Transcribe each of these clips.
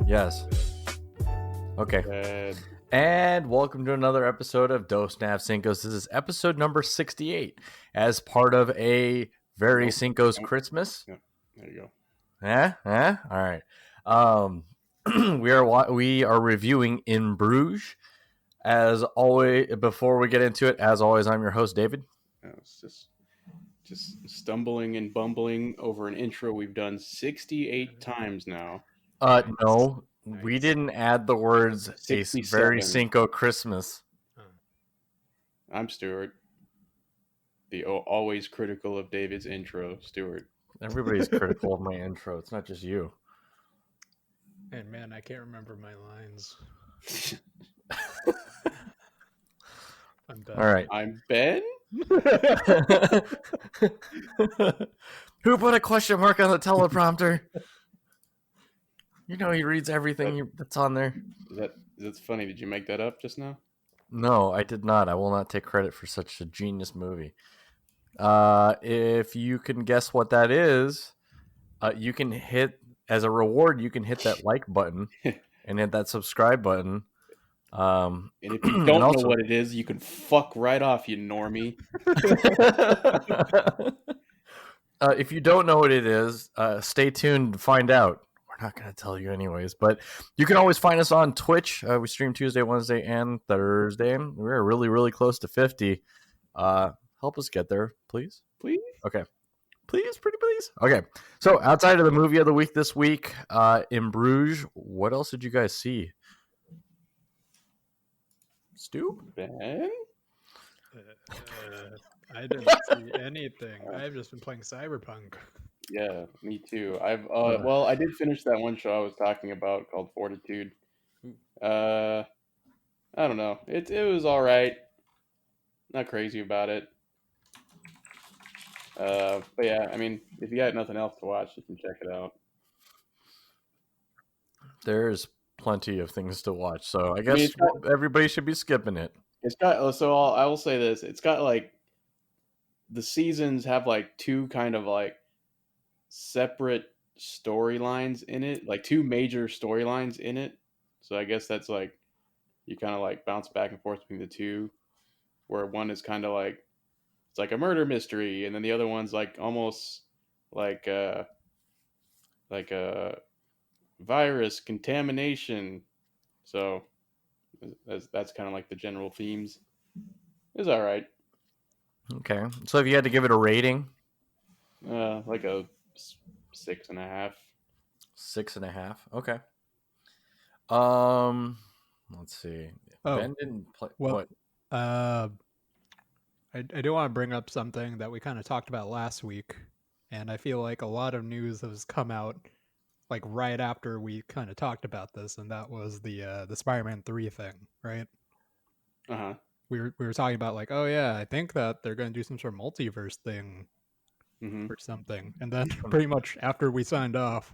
Yes. Okay. Good. And welcome to another episode of Dos Nav Cincos. This is episode number 68 as part of a very Cincos Christmas. Yep. There you go. All right. We are reviewing In Bruges. As always, before we get into it, as always, I'm your host, David. It's just stumbling and bumbling over an intro we've done 68 times now. No, we didn't add the words a 67. very Cinco Christmas. I'm Stuart, the always critical of David's intro, Stuart. Everybody's critical of my intro. It's not just you. And man, I can't remember my lines. I'm Ben. All right. I'm Ben? Who put a question mark on the teleprompter? You know he reads everything that's on there. That's funny. Did you make that up just now? No, I did not. I will not take credit for such a genius movie. If you can guess what that is, you can hit, as a reward, you can hit that like button and hit that subscribe button. And if you don't know what it is, you can fuck right off, you normie. If you don't know what it is, stay tuned to find out. We're not going to tell you anyways, but you can always find us on Twitch. We stream Tuesday, Wednesday, and Thursday. We're really, really close to 50. Help us get there, please. Please? Okay. Please, pretty please. Okay. So outside of the movie of the week this week, In Bruges, what else did you guys see? Stu? Ben? I didn't see anything. I've just been playing Cyberpunk. Yeah, me too. Well, I did finish that one show I was talking about called Fortitude. I don't know. It was all right. Not crazy about it. But yeah, I mean, if you got nothing else to watch, you can check it out. There's plenty of things to watch, so I guess everybody should be skipping it. It's got I will say this. It's got like the seasons have like two kind of like separate storylines in it, like two major storylines in it. So I guess that's like you kind of like bounce back and forth between the two, where one is kind of like it's like a murder mystery, and then the other one's like almost like a virus contamination. So that's kind of like the general themes. It's all right. Okay, so if you had to give it a rating, like a 6.5. 6.5. Okay. Let's see. Ben didn't play. Well, what? I do want to bring up something that we kind of talked about last week, and I feel like a lot of news has come out like right after we kind of talked about this, and that was the Spider-Man 3 thing, right? Uh-huh. We were talking about like, oh yeah, I think that they're going to do some sort of multiverse thing or something. And then pretty much after we signed off,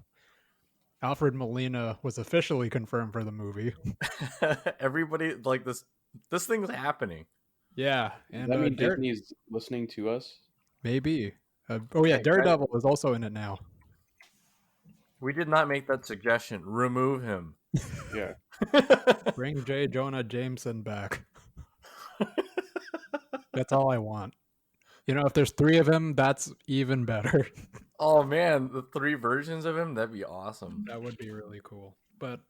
Alfred Molina was officially confirmed for the movie. Everybody, like, this thing's happening. Yeah. And I mean, Disney's listening to us. Maybe. Daredevil is also in it now. We did not make that suggestion. Remove him. Yeah. Bring J. Jonah Jameson back. That's all I want. You know, if there's 3 of him, that's even better. Oh man, the 3 versions of him, that'd be awesome. That would be really cool. But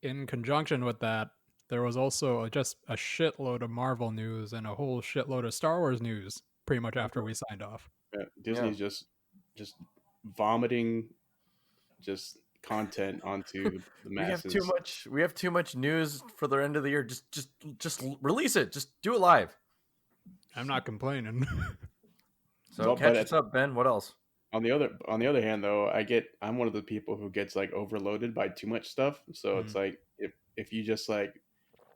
in conjunction with that, there was also just a shitload of Marvel news and a whole shitload of Star Wars news pretty much after we signed off. Yeah, Disney's just vomiting just content onto the masses. We have too much news for the end of the year. Just release it. Just do it live. I'm not complaining. So catch us up, Ben. What else? On the other hand, though, I'm one of the people who gets like overloaded by too much stuff. So it's like if you just like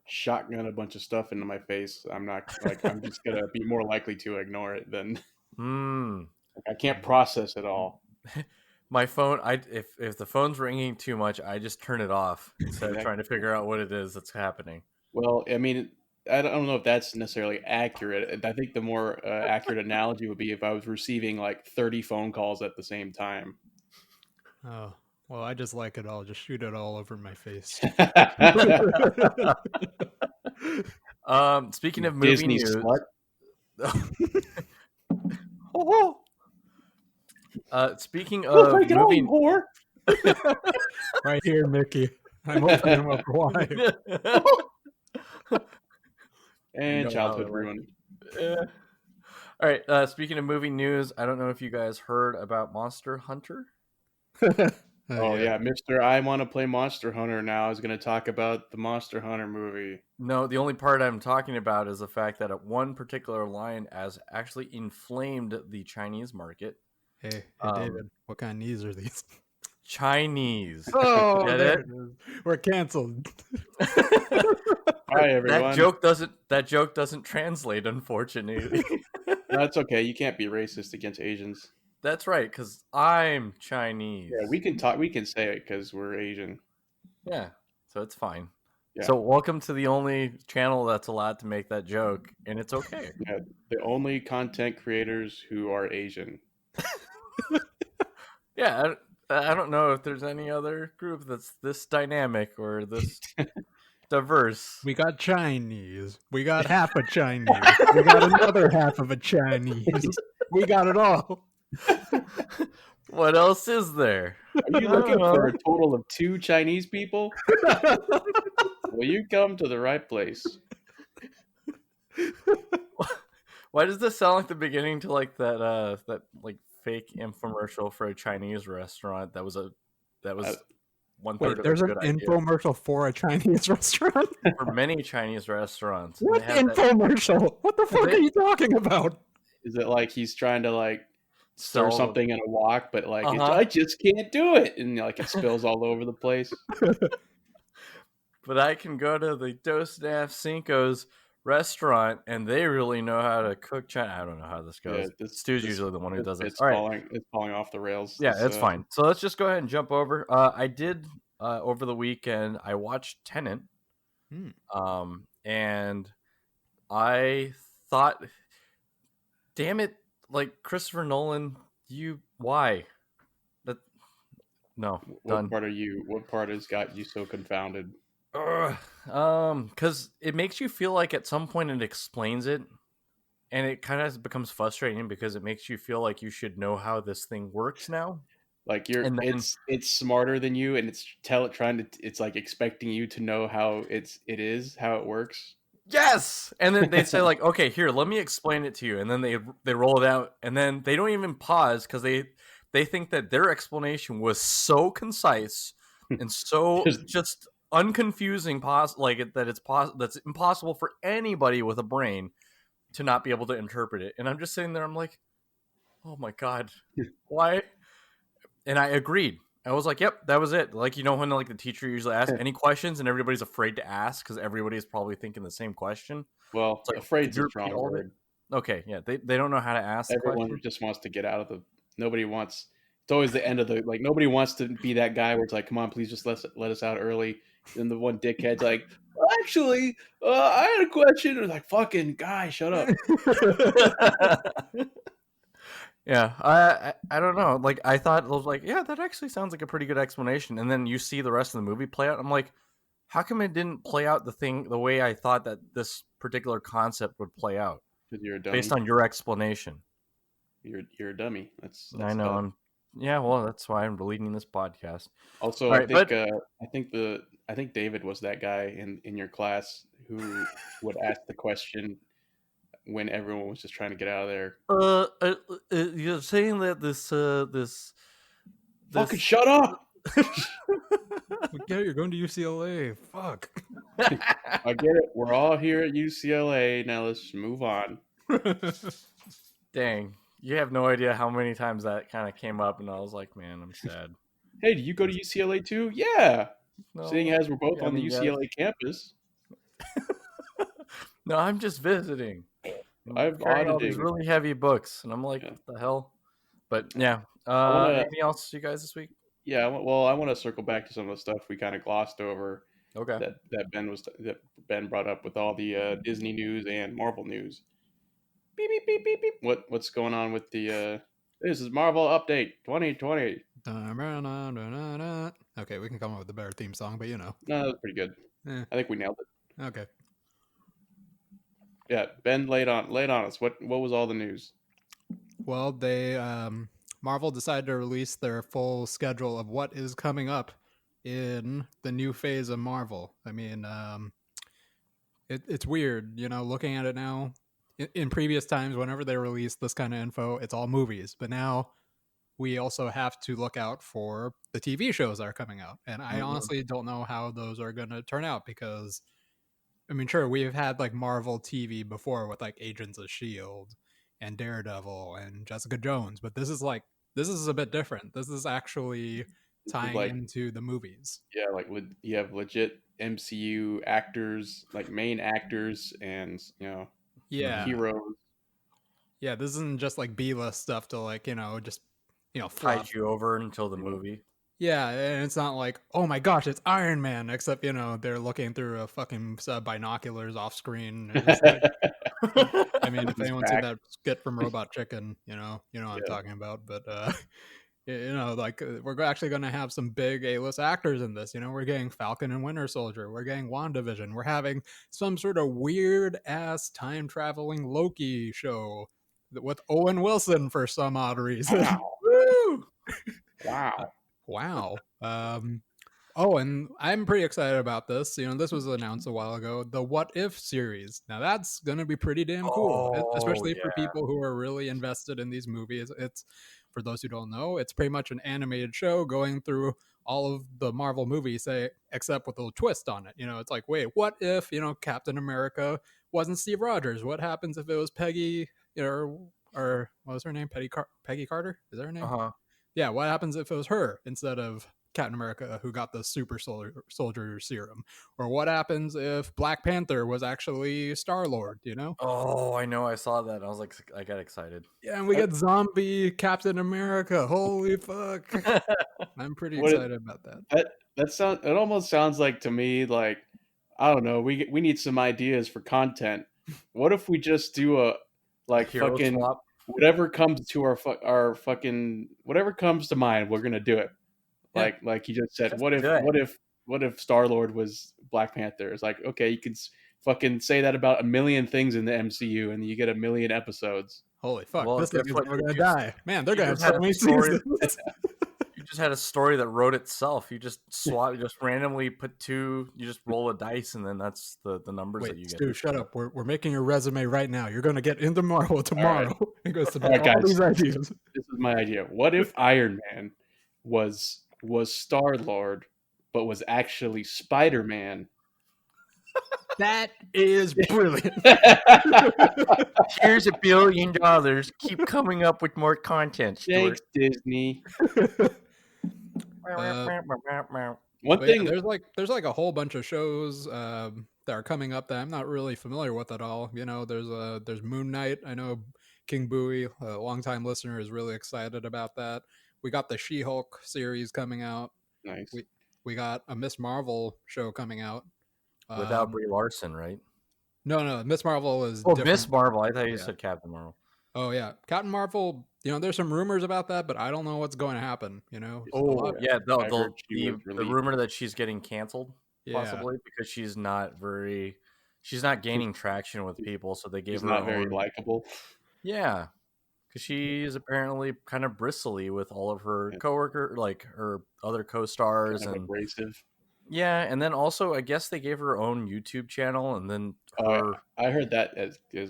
shotgun a bunch of stuff into my face, I'm just gonna be more likely to ignore it than I can't process it all. My phone, if the phone's ringing too much, I just turn it off instead of trying to figure out what it is that's happening. Well, I mean, I don't know if that's necessarily accurate. I think the more accurate analogy would be if I was receiving like 30 phone calls at the same time. Oh, Well, I just like it all. Just shoot it all over my face. Speaking of movie Disney news, slut. speaking Oh, of break it movie, on, whore. Right here, Mickey. I'm opening up wide. And know childhood how I like ruined. Yeah. All right. Speaking of movie news, I don't know if you guys heard about Monster Hunter. Oh yeah, Mr. I want to play Monster Hunter now is going to talk about the Monster Hunter movie. No, the only part I'm talking about is the fact that at one particular line has actually inflamed the Chinese market. Hey, David, what kind of knees are these? Chinese. Oh, Get there it? it is. We're canceled. Hi everyone. That joke doesn't translate, unfortunately. That's okay. You can't be racist against Asians. That's right, because I'm Chinese. Yeah, we can talk. We can say it because we're Asian. Yeah, so it's fine. Yeah. So welcome to the only channel that's allowed to make that joke, and it's okay. Yeah, the only content creators who are Asian. Yeah, I don't know if there's any other group that's this dynamic or this diverse. We got Chinese. We got half a Chinese. We got another half of a Chinese. We got it all. What else is there? Are you looking for a total of 2 Chinese people? Well, you come to the right place. Why does this sound like the beginning to like that like fake infomercial for a Chinese restaurant that was one third Wait, of there's a an good idea infomercial for a Chinese restaurant? for many Chinese restaurants. What They have that infomercial? What the fuck are you talking about? Is it like he's trying to like stir sell- something in a wok, but like Uh-huh. I just can't do it, and like it spills all over the place? But I can go to the Dos Cinco's restaurant, and they really know how to cook China. I don't know how this goes. Yeah, Stu's usually the one who does this. It's All right, falling off the rails. yeah, This, it's fine. So let's just go ahead and jump over. I did over the weekend. I watched Tenet, and I thought, damn it, like Christopher Nolan, why? That no, done. What part has got you so confounded? Because it makes you feel like at some point it explains it, and it kind of becomes frustrating because it makes you feel like you should know how this thing works now. Like And then- it's smarter than you, and it's like expecting you to know how how it works. Yes, and then they say like, okay, here, let me explain it to you, and then they roll it out, and then they don't even pause because they think that their explanation was so concise and so just unconfusing, that's impossible for anybody with a brain to not be able to interpret it. And I'm just sitting there, I'm like, oh my god, why? And I agreed. I was like, yep, that was it. Like, you know, when like the teacher usually asks any questions and everybody's afraid to ask because everybody's probably thinking the same question. Well, It's like, afraid's could you a strong repeat all of it? word. Okay, yeah, they don't know how to ask the Everyone question. just wants to get out of the. Nobody wants. It's always the end of the like. Nobody wants to be that guy where it's like, come on, please just let us out early. And the one dickhead's like, well, actually, I had a question. It's like, fucking guy, shut up. Yeah, I don't know. Like, I thought, I was like, yeah, that actually sounds like a pretty good explanation. And then you see the rest of the movie play out. I'm like, how come it didn't play out the way I thought that this particular concept would play out? Because you're a dummy. Based on your explanation. You're a dummy. That's I know. dumb. Well, that's why I'm leading this podcast. Also, All right, I think David was that guy in your class who would ask the question when everyone was just trying to get out of there. You're saying that this fucking shut up. Yeah, you're going to UCLA. Fuck. I get it. We're all here at UCLA. Now let's move on. Dang. You have no idea how many times that kind of came up, and I was like, man, I'm sad. Hey, do you go to UCLA too? Yeah. No, Seeing as we're both on the UCLA campus. No, I'm just visiting. I'm carrying all these auditing. really heavy books, and I'm like, what the hell? But yeah. Anything else, you guys, this week? Yeah, well, I want to circle back to some of the stuff we kind of glossed over. Okay. That Ben brought up with all the Disney news and Marvel news. Beep beep beep beep beep. What's going on with the? This is Marvel update 2020. Okay, we can come up with a better theme song, but No, that was pretty good. Eh, I think we nailed it. okay. Yeah, Ben, lay it on us. What was all the news? Well, they Marvel decided to release their full schedule of what is coming up in the new phase of Marvel. I mean, it's weird, looking at it now. In previous times, whenever they release this kind of info, it's all movies. But now we also have to look out for the TV shows that are coming out. And I honestly don't know how those are going to turn out because, I mean, sure, we've had like Marvel TV before with like Agents of S.H.I.E.L.D. and Daredevil and Jessica Jones, but this is a bit different. This is actually This is tying like, into the movies. yeah, like you have legit MCU actors, like main actors, and Yeah. heroes. Yeah, this isn't just like B-list stuff to like, just Tide fluff. you over until the Yeah. movie. Yeah, and it's not like, oh my gosh, it's Iron Man, except they're looking through a fucking binoculars off screen. It's like, I mean, if He's anyone's seen back. that skit from Robot Chicken, what I'm Yeah. talking about. But like we're actually going to have some big A-list actors in this. We're getting Falcon and Winter Soldier. We're getting WandaVision. We're having some sort of weird ass time traveling Loki show with Owen Wilson for some odd reason. Wow. Woo! Wow. Wow. Oh, and I'm pretty excited about this. This was announced a while ago. The What If series. Now that's going to be pretty damn cool, Oh especially for yeah. people who are really invested in these movies. It's for those who don't know, it's pretty much an animated show going through all of the Marvel movies, except with a little twist on it. It's like, wait, what if Captain America wasn't Steve Rogers? What happens if it was Peggy, or what was her name? Peggy Carter? Is that her name? Uh-huh. Yeah, what happens if it was her instead of Captain America who got the super soldier serum? Or what happens if Black Panther was actually Star-Lord, Oh, I know. I saw that. I was like, I got excited. Yeah, and we get zombie Captain America. Holy fuck. I'm pretty What it, excited about that. it almost sounds like to me like, I don't know, we need some ideas for content. What if we just do a like Hero fucking swap. whatever comes to our fucking whatever comes to mind, we're gonna do it. Yeah. Like you just said, Just what do it. if Star-Lord was Black Panther? It's like, okay, you can fucking say that about a million things in the MCU and you get a million episodes. Holy fuck, Well, this thing guess is what? never gonna You die. Man, they're you gonna have just had so a many story. seasons. You just had a story that wrote itself. You just swap. You just randomly put two. You just roll a dice, and then that's the numbers that you Wait, get. Stu, shut up. We're making a resume right now. You're gonna get into Marvel tomorrow. It goes to All right, all guys. these ideas. This is my idea. What if Iron Man was Star-Lord but was actually Spider-Man? That is brilliant. Here's $1 billion. Keep coming up with more content, Stuart. Thanks, Disney. One But yeah, thing, there's like a whole bunch of shows that are coming up that I'm not really familiar with at all. There's Moon Knight. I know King Bowie, a longtime listener, is really excited about that. We got the She-Hulk series coming out. nice. We got a Miss Marvel show coming out. Without Brie Larson, right? No, Miss Marvel is Oh, different. Miss Marvel. I thought you Yeah. said Captain Marvel. Oh yeah, Captain Marvel. There's some rumors about that, but I don't know what's going to happen. Oh, yeah. I heard she was The released. rumor that she's getting canceled, Yeah. possibly because she's not gaining traction with people. So they gave She's her not her very own. likable. Yeah, because she is apparently kind of bristly with all of her Yeah. coworker, like her other co-stars, Kind of and abrasive. yeah, and then also I guess they gave her own YouTube channel, and then her I heard that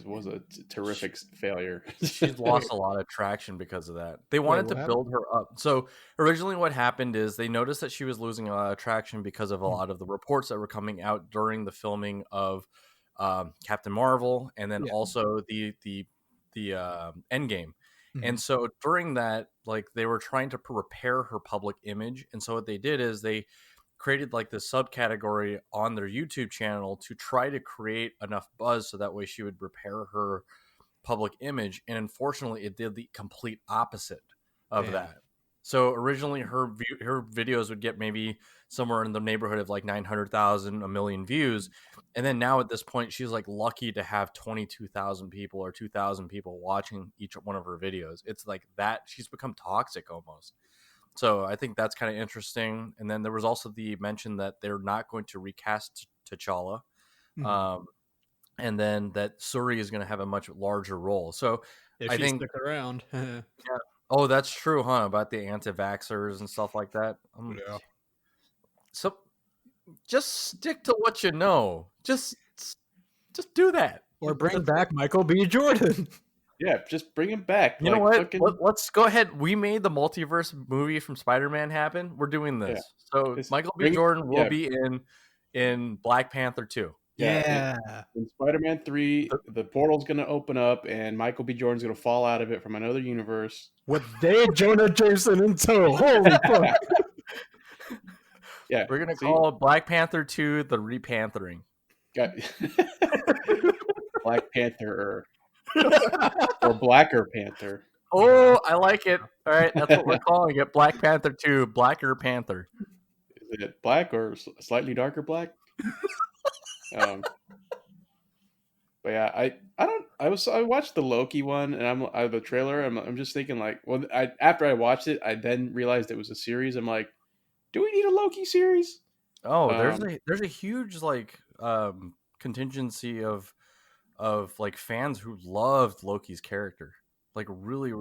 was a terrific failure. she's lost a lot of traction because of that. They Wait, wanted what to happened? build her up. So originally, what happened is they noticed that she was losing a lot of traction because of a lot of the reports that were coming out during the filming of Captain Marvel, and then Yeah. also the Endgame. And Mhm. so during that, like they were trying to repair her public image, and so what they did is they created like this subcategory on their YouTube channel to try to create enough buzz so that way she would repair her public image, and unfortunately it did the complete opposite of Damn. that. So originally her videos would get maybe somewhere in the neighborhood of like 900,000, a million views, and then now at this point she's like lucky to have 22,000 people or 2,000 people watching each one of her videos. It's like that she's become toxic almost. So I think that's kind of interesting. And then there was also the mention that they're not going to recast T'Challa. And then that Suri is going to have a much larger role. So If I she think, stick around. yeah. Oh, that's true, huh? About the anti-vaxxers and stuff like that. Yeah. So just stick to what you know. Just do that. Or bring back Michael B. Jordan. Yeah, just bring him back. You know what? Let's go ahead. We made the multiverse movie from Spider-Man happen. We're doing this. Yeah. So Just Michael B. bring it- Jordan will yeah. be in Black Panther 2. Yeah. In Spider-Man 3, the portal's going to open up and Michael B. Jordan's going to fall out of it from another universe. With Dave Jonah Jameson in tow. Holy fuck. Yeah. We're going to call Black Panther 2 the Repanthering. Black Panther or Blacker Panther. Oh, I like it. All right, that's what we're calling it. Black Panther 2, Blacker Panther. Is it black or slightly darker black? But yeah, I watched the Loki one and the trailer. I'm just thinking like, well, after I watched it, I then realized it was a series. I'm like, do we need a Loki series? Oh, there's a huge like contingency of like fans who loved Loki's character, like really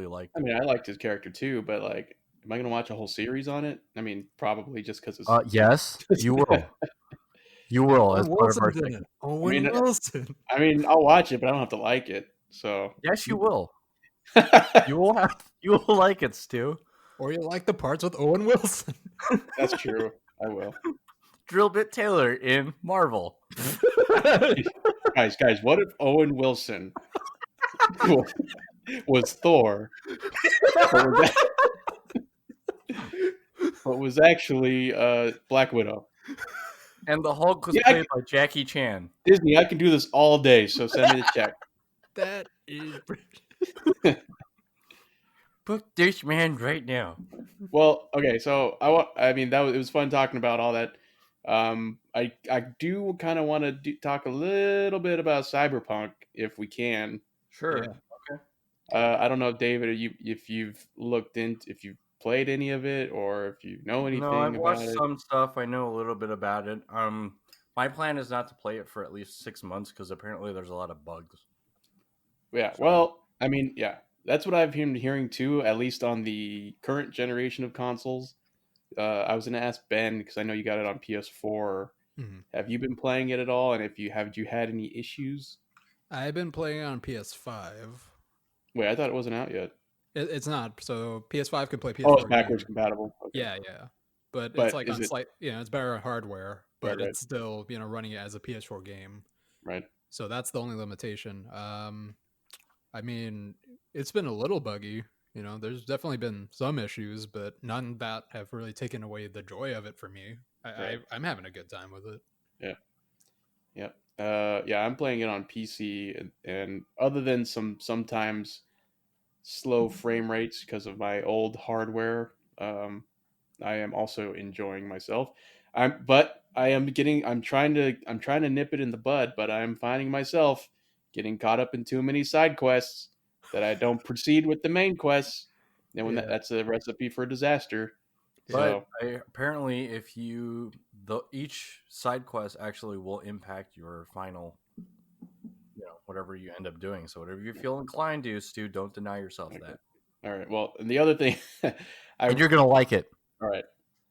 liked him. I mean, I liked his character too, but like, am I going to watch a whole series on it? I mean, probably just because it's. Yes, you will. You will. As part of our segment. Owen Wilson. I mean, I'll watch it, but I don't have to like it. So yes, you will. You will like it, Stu. Or you like the parts with Owen Wilson. That's true. I will. Drillbit Taylor in Marvel. guys, what if Owen Wilson was Thor, but was actually Black Widow? And the Hulk was played by Jackie Chan. Disney, I can do this all day, so send me the check. That is... Book this man right now. Well, okay, so it was fun talking about all that. I do kind of want to talk a little bit about Cyberpunk if we can. Sure. Yeah. Okay. I don't know, David, if you've played any of it or if you know anything about it. No, I've watched some stuff. I know a little bit about it. My plan is not to play it for at least 6 months because apparently there's a lot of bugs. Yeah. So, well, I mean, yeah, that's what I've been hearing too. At least on the current generation of consoles. I was going to ask Ben because I know you got it on PS4. Mm-hmm. Have you been playing it at all? And if you have you had any issues? I've been playing it on PS5. Wait, I thought it wasn't out yet. It's not. So PS5 can play PS4. Oh, it's backwards compatible. Okay. Yeah. But it's like on slight. It's better hardware, but it's still running it as a PS4 game. Right. So that's the only limitation. I mean, it's been a little buggy. There's definitely been some issues, but none that have really taken away the joy of it for me. I'm having a good time with it. Yeah. Yeah. I'm playing it on PC, and other than sometimes slow frame rates because of my old hardware, I am also enjoying myself. I'm trying to nip it in the bud, but I'm finding myself getting caught up in too many side quests that I don't proceed with the main quests. And that's a recipe for disaster. But apparently, if each side quest actually will impact your final, whatever you end up doing. So whatever you feel inclined to, Stu, don't deny yourself that. All right. Well, and the other thing, and you're gonna like it. All right.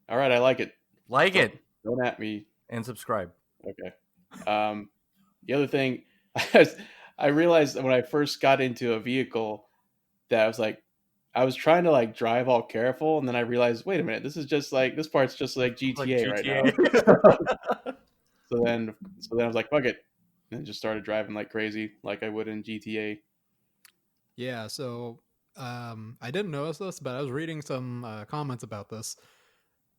I like it. Don't at me and subscribe. Okay. The other thing, I realized when I first got into a vehicle that I was trying to like drive all careful, and then I realized, wait a minute, this part's just like GTA, right now. So then I was like, fuck it, and just started driving like crazy, like I would in GTA. Yeah. So I didn't notice this, but I was reading some comments about this.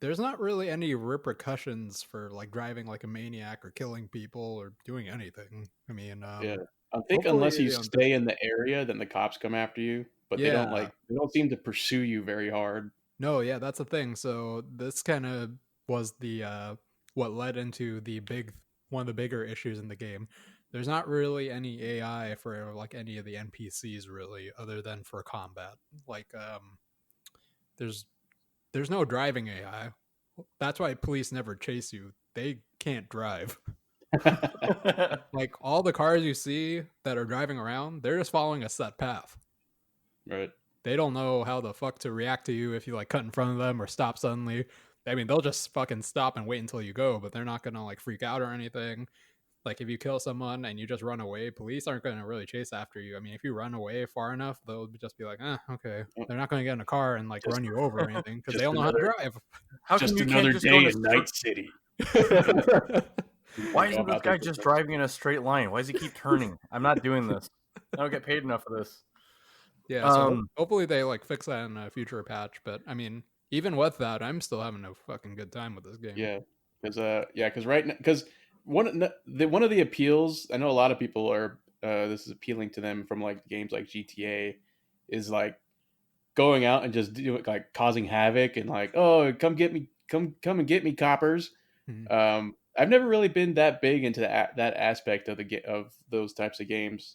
There's not really any repercussions for like driving like a maniac or killing people or doing anything. I mean, yeah, I think unless you stay in the area, then the cops come after you. But they don't seem to pursue you very hard. No, yeah, that's the thing. So this kind of was the what led into one of the bigger issues in the game. There's not really any AI for like any of the NPCs really, other than for combat. Like there's there's no driving AI. That's why police never chase you. They can't drive. Like all the cars you see that are driving around, they're just following a set path. Right. They don't know how the fuck to react to you if you like cut in front of them or stop suddenly. I mean, they'll just fucking stop and wait until you go, but they're not gonna like freak out or anything. Like if you kill someone and you just run away, police aren't gonna really chase after you. I mean, if you run away far enough, they'll just be like, okay. They're not gonna get in a car and like Just- run you over or anything because just they don't know how to another- drive. How Just come you another can't just go day in a in Night City. Why Go isn't this about guy their just business. driving in a straight line? Why does he keep turning? I'm not doing this. I don't get paid enough for this. Yeah, so Um, hopefully they like fix that in a future patch. But I mean, even with that, I'm still having a fucking good time with this game. Yeah, because right now, because one of the appeals, I know a lot of people are this is appealing to them from like games like GTA, is like going out and just like causing havoc and like, oh, come get me, come and get me, coppers. Mhm. I've never really been that big into that aspect of of those types of games,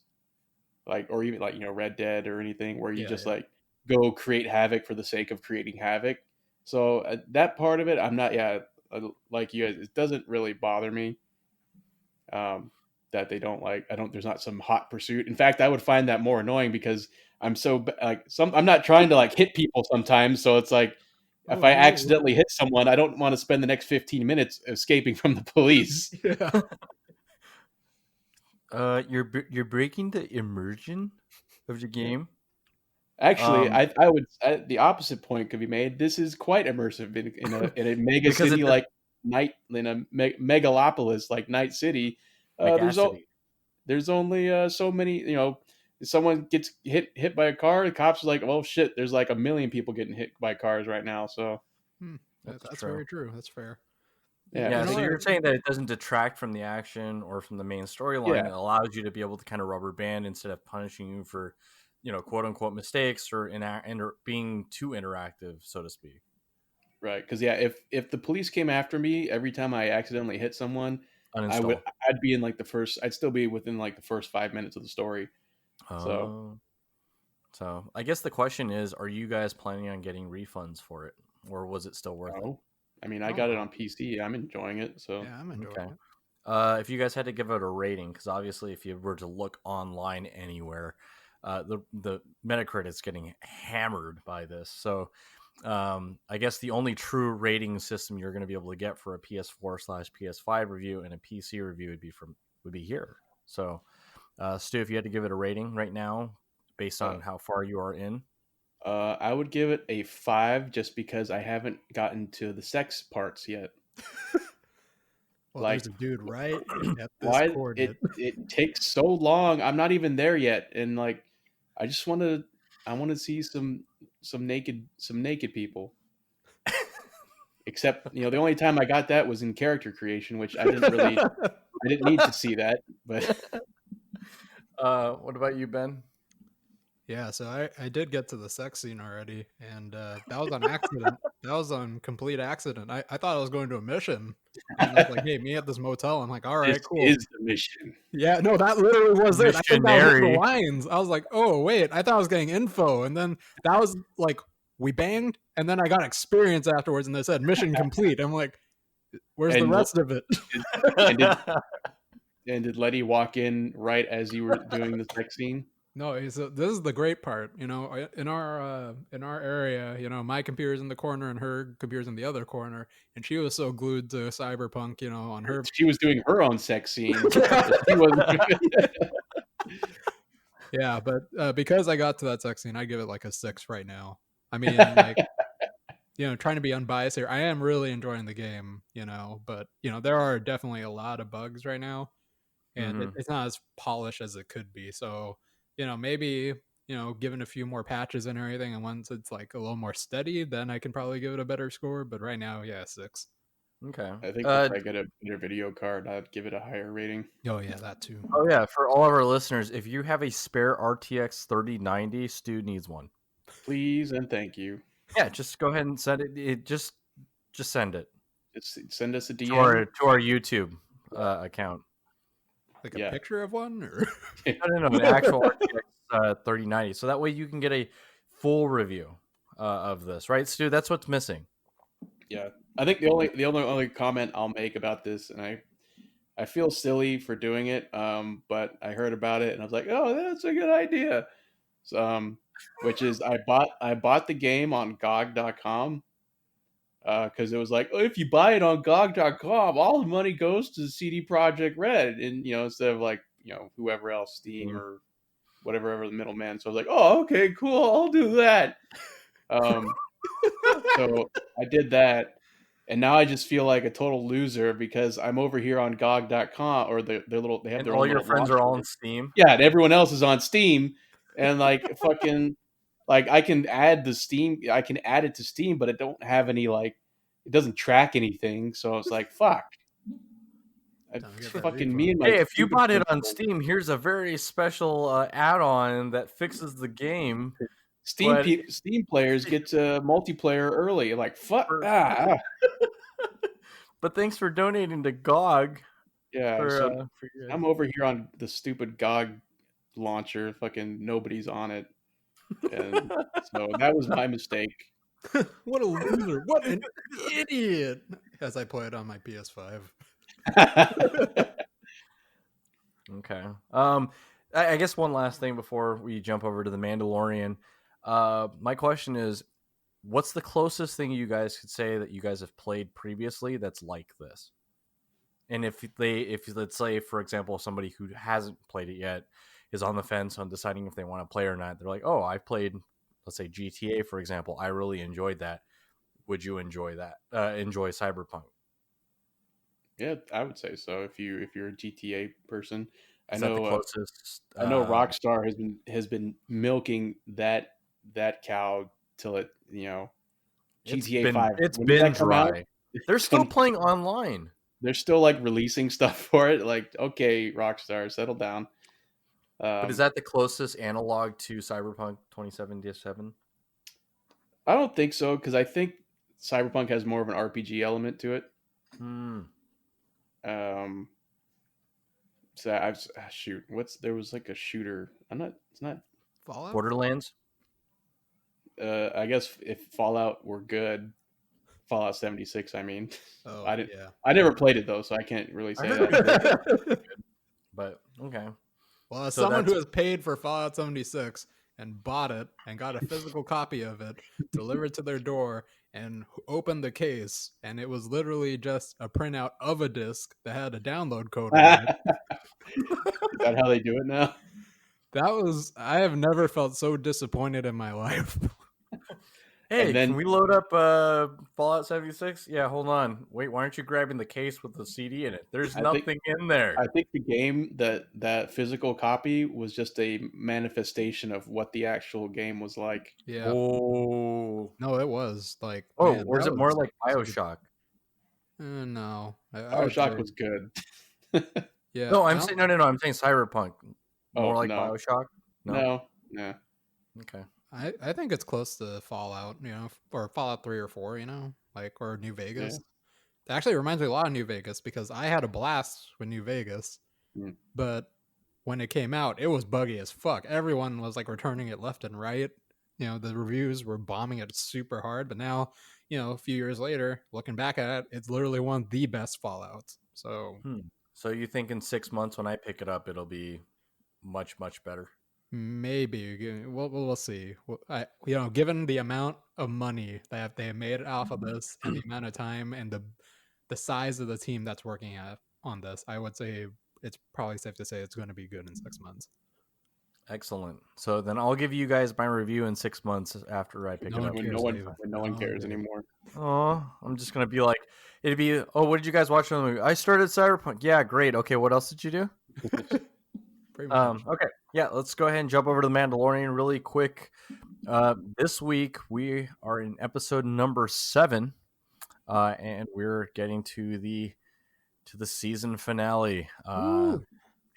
like, or even like, Red Dead or anything where you Yeah, just yeah. like go create havoc for the sake of creating havoc. So that part of it, I'm not, like you guys, it doesn't really bother me. That they don't like, I don't, there's not some hot pursuit. In fact, I would find that more annoying because I'm so like I'm not trying to like hit people sometimes. So it's like, if Oh I no. accidentally hit someone, I don't want to spend the next 15 minutes escaping from the police. Yeah. you're breaking the immersion of the game. Actually, Um, the opposite point could be made. This is quite immersive in a mega because city it's like megalopolis like Night City. There's megacity. there's only so many. If someone gets hit by a car, the cops are like, "Well, shit, there's like a million people getting hit by cars right now." So That's true. very true. That's fair. yeah, Yeah, You know so what? you're saying that it doesn't detract from the action or from the main storyline. yeah, It allows you to be able to kind of rubber band instead of punishing you for, quote unquote mistakes or being too interactive, so to speak. right. Because yeah, if the police came after me every time I accidentally hit someone, Uninstall. I'd be in like the first. I'd still be within like the first 5 minutes of the story. So. Oh. So I guess the question is, are you guys planning on getting refunds for it? Or was it still worth it? No. I mean, I Oh, got it wow. on PC. I'm enjoying it. So Yeah, I'm enjoying Okay. it. If you guys had to give it a rating, because obviously if you were to look online anywhere, the Metacritic's getting hammered by this. So I guess the only true rating system you're going to be able to get for a PS4/PS5 review and a PC review would be here. So Stu, if you had to give it a rating right now, based uh, on how far you are in, I would give it a 5 just because I haven't gotten to the sex parts yet. Well, Like, there's a dude right at this why coordinate. it takes so long? I'm not even there yet, and like, I just I want to see some naked people. Except, the only time I got that was in character creation, which I didn't need to see that, but what about you, Ben? Yeah, so I did get to the sex scene already, and that was on accident. That was on complete accident. I thought I was going to a mission, and it's like, hey, meet at this motel. I'm like, all this right, cool. is the mission. Yeah, no, that literally was it. I think that was one of the Missionary. lines. I was like, oh wait, I thought I was getting info, and then that was like we banged, and then I got experience afterwards, and they said mission complete. I'm like, where's the And rest of it? and did and did Letty walk in right as you were doing the sex scene? No, this is the great part. In our area, my computer's in the corner and her computer's in the other corner, and she was so glued to Cyberpunk, on her. She was doing her own sex scene. She wasn't. Yeah, but because I got to that sex scene, I give it like a 6 right now. I mean, like, trying to be unbiased here, I am really enjoying the game, but there are definitely a lot of bugs right now, and Mhm. it's not as polished as it could be. So, maybe, given a few more patches and everything, and once it's like a little more steady, then I can probably give it a better score. But right now, yeah, 6. Okay. I think once I get a better video card, I'd give it a higher rating. Oh yeah, that too. Oh yeah, for all of our listeners, if you have a spare RTX 3090, Stu needs one. Please and thank you. Yeah, just go ahead and send it. Just send it Just send us a to our DM. YouTube account. Like a Yeah. picture of one, or No, an actual RTX 3090. So that way you can get a full review. of this, right, Stu? That's what's missing. Yeah, I think the only comment I'll make about this, and I feel silly for doing it, but I heard about it and I was like, oh, that's a good idea. So, which is I bought the game on GOG.com because it was like, oh, if you buy it on GOG.com, all the money goes to CD Projekt Red, and instead of like whoever else, Steam or whatever the middleman. So I was like, oh, okay, cool, I'll do that. So I did that. And now I just feel like a total loser because I'm over here on GOG.com or they have And their all own your little friends are all on launcher. Steam. Yeah, and everyone else is on Steam, and like fucking like I can add it to Steam, but it don't have any like it doesn't track anything. So it's like fuck. Time to get that Fucking me and refund. my Hey, if you stupid bought it on principles. Steam, here's a very special add-on that fixes the game. Steam But Steam players get to multiplayer early. Like fuck. for, but thanks for donating to GOG Yeah. for So you guys. I'm over here on the stupid GOG launcher. Fucking nobody's on it. And so that was my mistake. What a loser! What an idiot! As I play it on my PS5. Okay. I guess one last thing before we jump over to the Mandalorian. My question is, what's the closest thing you guys could say that you guys have played previously that's like this? And if let's say, for example, somebody who hasn't played it yet is on the fence on deciding if they want to play or not, they're like, oh, I played, let's say GTA, for example. I really enjoyed that. Would you enjoy that? Enjoy Cyberpunk? Yeah, I would say so. If you're a GTA person, Is that the closest? I know Rockstar has been milking that cow till it GTA 5. It's When did been that come out? dry. They're still playing online. They're still like releasing stuff for it. Like, okay, Rockstar, settle down. But is that the closest analog to Cyberpunk 2077? I don't think so because I think Cyberpunk has more of an RPG element to it. So shoot, there was like a shooter. It's not Fallout? Borderlands? I guess if Fallout were good, Fallout 76, I mean. Oh, yeah. I never played it though, so I can't really say that. But okay. Well, as So someone who has paid for Fallout 76 and bought it and got a physical copy of it delivered to their door and opened the case, and it was literally just a printout of a disc that had a download code on it. Is that how they do it now? I have never felt so disappointed in my life. Hey, can we load up Fallout 76? Yeah, hold on. Wait, why aren't you grabbing the case with the CD in it? There's nothing in there. I think the game, that physical copy was just a manifestation of what the actual game was like. Yeah. Oh. No, it was like. Oh, man, or is it more like BioShock? No. BioShock was good. Yeah. No, I'm saying I'm saying Cyberpunk. More like no. BioShock? No. Okay. I think it's close to Fallout, or Fallout 3 or 4, or New Vegas. Yeah. It actually reminds me a lot of New Vegas because I had a blast with New Vegas, but when it came out, it was buggy as fuck. Everyone was like returning it left and right. The reviews were bombing it super hard, but now, a few years later, looking back at it, it's literally one of the best Fallouts. So, So you think in 6 months when I pick it up, it'll be much, much better? Maybe we'll see. Given the amount of money that they made off of this and the amount of time and the size of the team that's working on this, I would say it's probably safe to say it's going to be good in 6 months. Excellent. So then I'll give you guys my review in 6 months after I pick it up. When no one cares anymore. Oh, I'm just gonna be like, it'd be, oh, what did you guys watch on the movie? I started Cyberpunk. Yeah, great. Okay, what else did you do? Okay, yeah, let's go ahead and jump over to the Mandalorian really quick. This week we are in episode number 7, and we're getting to the season finale.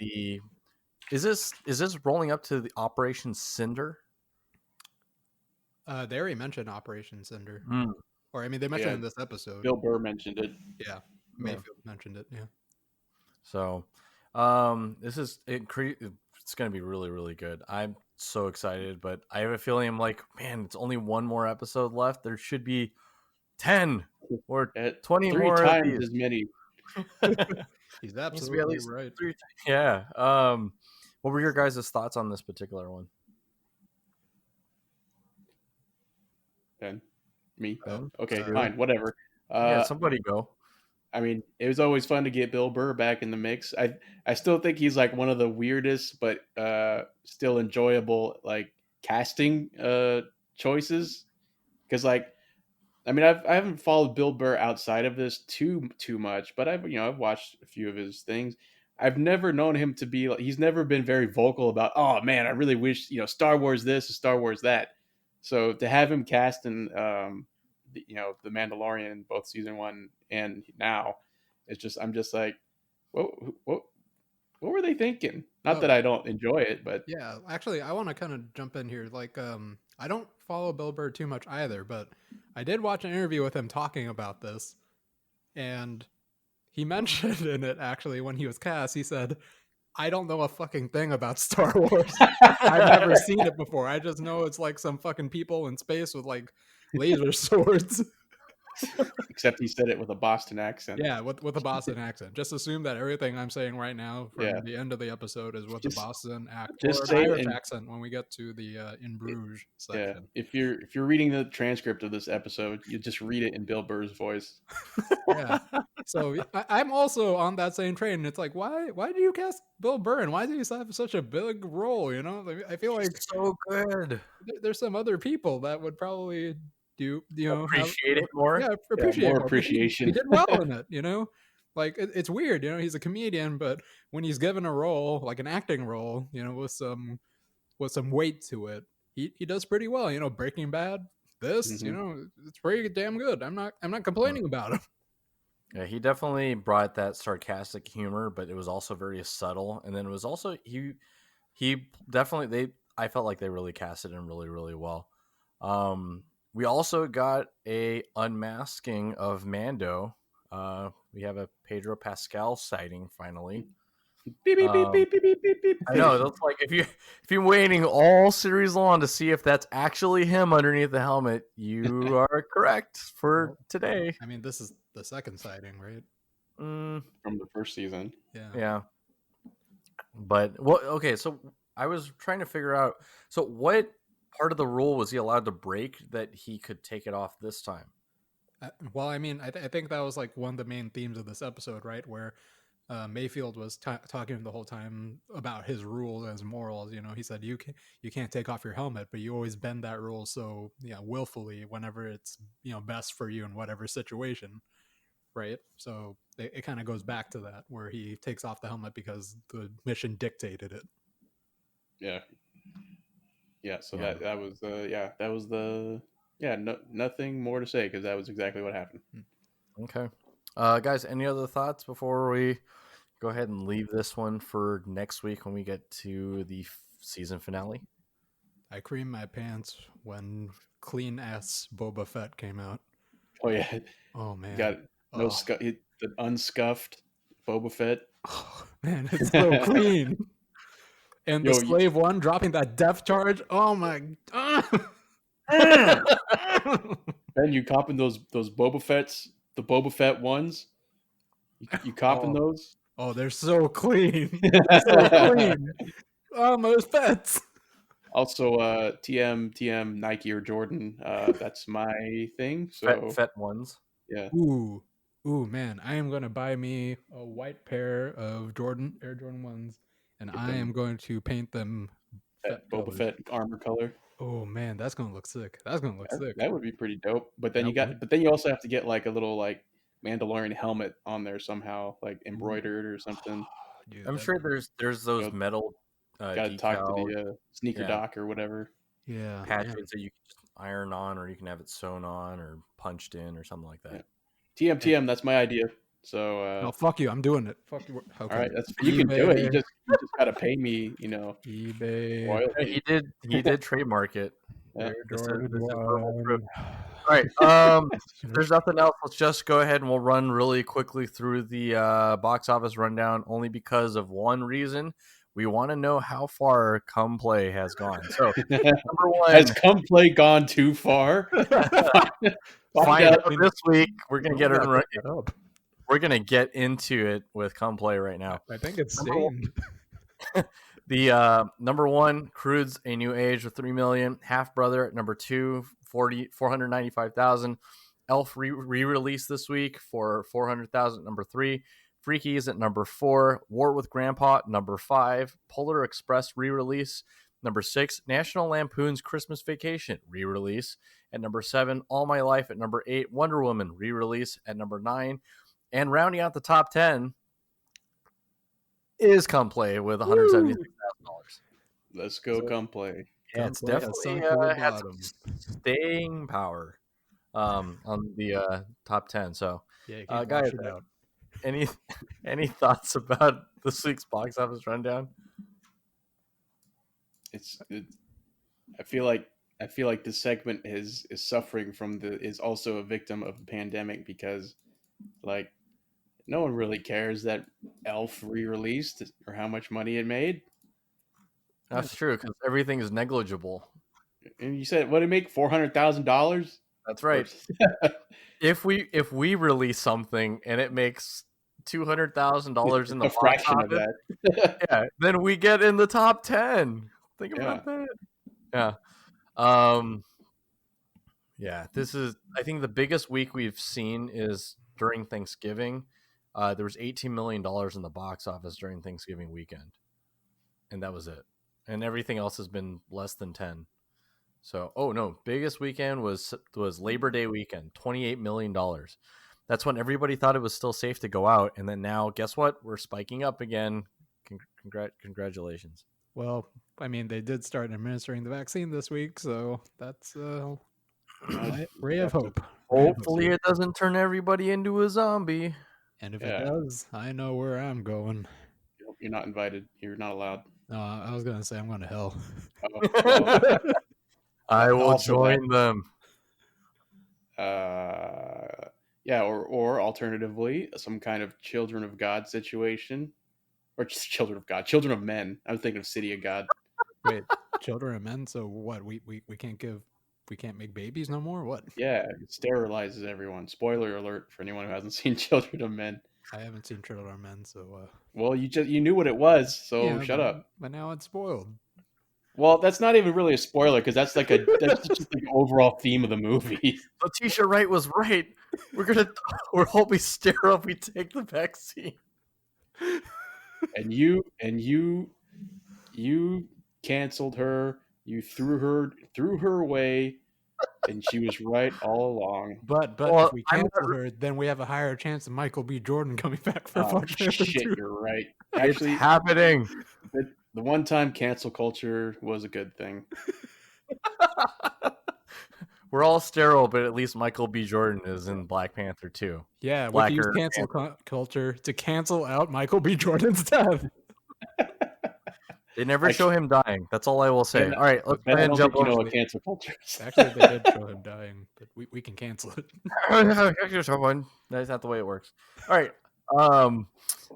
Is this rolling up to the Operation Cinder? They already mentioned Operation Cinder, or they mentioned it in this episode. Bill Burr mentioned it. Yeah, Mayfield mentioned it. Yeah. So, this is it's going to be really, really good. I'm so excited, but I have a feeling I'm like, man, it's only one more episode left. There should be 10 or 20 3 more of times these. as many. He's Needs to be at absolutely least right. 3. Yeah. What were your guys' thoughts on this particular one? Ben, me. Ben? Okay, Stu? fine, whatever. Yeah, somebody go. I mean, it was always fun to get Bill Burr back in the mix. I still think he's like one of the weirdest, but still enjoyable like casting choices. Because like, I mean, I haven't followed Bill Burr outside of this too much, but I've watched a few of his things. I've never known him to be like, he's never been very vocal about, oh man, I really wish Star Wars this or Star Wars that. So to have him cast in the Mandalorian, both season 1 and now, I'm just like, what what what were they thinking? Not that I don't enjoy it, but Yeah, actually, I want to kind of jump in here. Like, I don't follow Bill Burr too much either, but I did watch an interview with him talking about this, and he mentioned in it actually when he was cast, he said, "I don't know a fucking thing about Star Wars. I've never seen it before. I just know it's like some fucking people in space with like laser swords." except he said it with a Boston accent. Yeah, with a Boston accent. Just assume that everything I'm saying right now from Yeah. the end of the episode is with a Boston accent just or say an it Irish in- accent when we get to the In Bruges Yeah, section. if you're reading the transcript of this episode, you just read it in Bill Burr's voice. Yeah. So I'm also on that same train. It's like, why do you cast Bill Burr and why do you have such a big role? You know, like, I feel like So good. there's some other people that would probably do, Appreciate it more. Yeah, appreciate more more. But appreciation. He did well in it. You know, like it's weird. You know, he's a comedian, but when he's given a role, like an acting role, with some weight to it, he does pretty well. You know, Breaking Bad. This, it's pretty damn good. I'm not complaining about him. Yeah, he definitely brought that sarcastic humor, but it was also very subtle. And then it was also he definitely I felt like they really casted him really, really well. We also got a unmasking of Mando. We have a Pedro Pascal sighting finally. Beep, beep, beep, beep, beep, beep, beep, beep. I know that's like if you're waiting all series long to see if that's actually him underneath the helmet, you are correct for today. I mean, this is the second sighting, right? From the first season. Yeah. But okay, so I was trying to figure out, so what part of the rule was he allowed to break that he could take it off this time? Well, I mean, I think that was like one of the main themes of this episode, right? Where Mayfield was talking the whole time about his rules and his morals. He said you can't take off your helmet, but you always bend that rule so willfully whenever it's best for you in whatever situation, right? So it kind of goes back to that where he takes off the helmet because the mission dictated it. Yeah. So that was nothing more to say because that was exactly what happened. Okay, guys, any other thoughts before we go ahead and leave this one for next week when we get to the season finale? I creamed my pants when clean ass Boba Fett came out. Oh yeah. Oh man. Got the unscuffed Boba Fett. Oh man, it's so clean. And the slave one dropping that death charge. Oh my god. Ben, you copping those Boba Fetts, the Boba Fett ones? You copping those? Oh, they're so clean. They're so clean. Oh, those Fets. Also, TM, Nike or Jordan. That's my thing. So Fett ones. Yeah. Ooh, man! I am gonna buy me a white pair of Air Jordan ones, and I am going to paint them Boba Fett armor color. Oh man, that's gonna look sick. That would be pretty dope. But then you also have to get like a little like Mandalorian helmet on there somehow, like embroidered or something. Dude, I'm sure there's those metal. Gotta talk to the sneaker doc or whatever. Yeah, patches that you can just iron on, or you can have it sewn on or punched in or something like that. Yeah. TM, that's my idea. So no, fuck you, I'm doing it. Fuck you. Okay. All right, you can do it. You just gotta pay me. eBay. Royalty. He did trademark it. Yeah. All right. If there's nothing else, let's just go ahead and we'll run really quickly through the box office rundown. Only because of one reason, We want to know how far Come Play has gone. So, number one, Has Come Play gone too far? find out this week. We're gonna get it Don't right. look that up. We're gonna get into it with Come Play right now. I think it's Number one- stained. The number one, Crude's A New Age with 3 million. Half Brother at number 2, 495,000. Elf re-released this week for 400,000. Number 3, Freakies at number 4. War with Grandpa at number 5. Polar Express re-release. Number 6, National Lampoon's Christmas Vacation re-release at number 7. All My Life at number 8. Wonder Woman re-release at number 9. And rounding out the top 10 is Come Play with $176,000. Let's go, Come Play. Yeah, it's Come Play has definitely sunk to the had some bottom. staying power on the top 10. So, Yeah, you can't guys, wash it out. any thoughts about this week's box office rundown? I feel like this segment is suffering from is also a victim of the pandemic, because like no one really cares that Elf re-released or how much money it made. That's true, because everything is negligible. And you said, what did it make? $400,000? That's right. If we release something and it makes $200,000 in the a box fraction office, of that. yeah, then we get in the top 10. Think about that. Yeah. Yeah, this is, I think the biggest week we've seen is during Thanksgiving. There was $18 million in the box office during Thanksgiving weekend. And that was it. And everything else has been less than 10. So, oh no, biggest weekend was Labor Day weekend, $28 million. That's when everybody thought it was still safe to go out. And then now, guess what? We're spiking up again. Congratulations. Well, I mean, they did start administering the vaccine this week, so that's a ray of hope. Hopefully it doesn't turn everybody into a zombie. And if it does, I know where I'm going. You're not invited. You're not allowed. No, I was going to say I'm going to hell. I will join them. Yeah, or alternatively, some kind of Children of God situation. Or just Children of God. Children of Men. I was thinking of City of God. Wait, Children of Men? So what? We can't make babies no more? What? Yeah, it sterilizes everyone. Spoiler alert for anyone who hasn't seen Children of Men. I haven't seen Children of Men, so well, you knew what it was, so yeah, shut up. But now it's spoiled. Well, that's not even really a spoiler, because that's just like the overall theme of the movie. Letitia Wright was right. We're all be sterile if we take the vaccine. And you canceled her. You threw her away, and she was right all along. But if we cancel her, then we have a higher chance of Michael B. Jordan coming back for Black Panther 2. You're right. Actually, it's happening. The one-time cancel culture was a good thing. We're all sterile, but at least Michael B. Jordan is in Black Panther 2. Yeah, we can use cancel culture to cancel out Michael B. Jordan's death. They never show him dying. That's all I will say. All right, let's Ben, I don't think you know what cancel culture is. Actually, they did show him dying, but we can cancel it. That's not the way it works. All right.